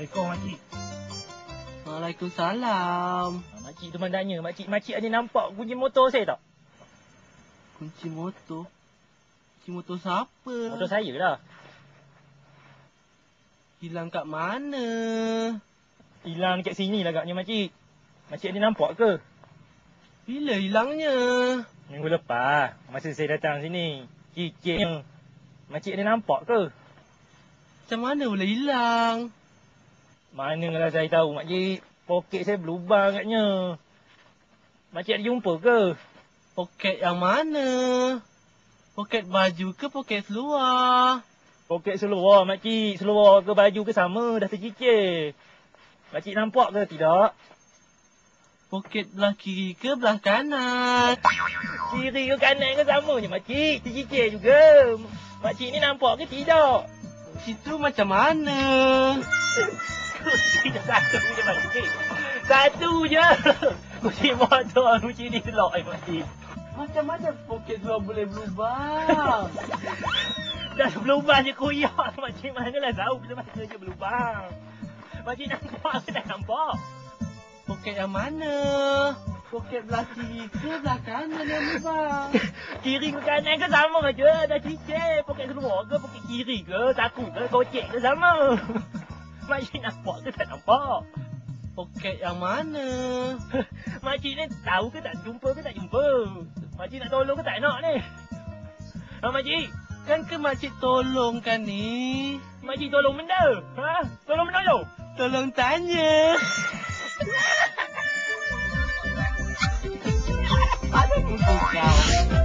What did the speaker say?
Assalamualaikum, makcik. Waalaikumsalam. Makcik tu tanya, makcik ada nampak kunci motor saya tak? Kunci motor? Kunci motor siapa? Motor saya lah. Hilang kat mana? Hilang dekat sini lah agaknya, makcik. Makcik ada nampak ke? Bila hilangnya? Minggu lepas, masa saya datang sini. Cicitnya. Makcik ada nampak ke? Macam mana boleh hilang? Manalah saya tahu, makcik. Poket saya berlubang agaknya. Makcik ada jumpa ke? Poket yang mana? Poket baju ke poket seluar? Poket seluar, makcik. Seluar ke baju ke sama, dah tercicir. Makcik nampak ke tidak? Poket belah kiri ke belah kanan? Kiri ke kanan ke sama je, makcik. Tercicir juga. Makcik ni nampak ke tidak? Situ macam mana? Kunci dah satu je, makcik. Satu je. Kunci motor, kunci ni lock, makcik. Macam mana poket seluar boleh berlubang? Dah berlubang je koyak. Makcik manalah tahu bila masa je berlubang. Makcik nampak ke tak nampak? Poket yang mana? Poket belah kiri ke belah kanan yang berlubang? Kiri ke kanan ke sama je. Dah cicir. Poket seluar ke, poket kiri ke, saku ke, kocek ke sama. Makcik nampak ke tak nampak? Poket yang mana? Makcik ni tahu ke tak jumpa ke tak jumpa? Makcik nak tolong ke tak nak ni? Ha, makcik? Kan ke makcik tolongkan ni? Makcik tolong benda? Ha? Tolong menolong? Tolong tanya. Ada pun kau.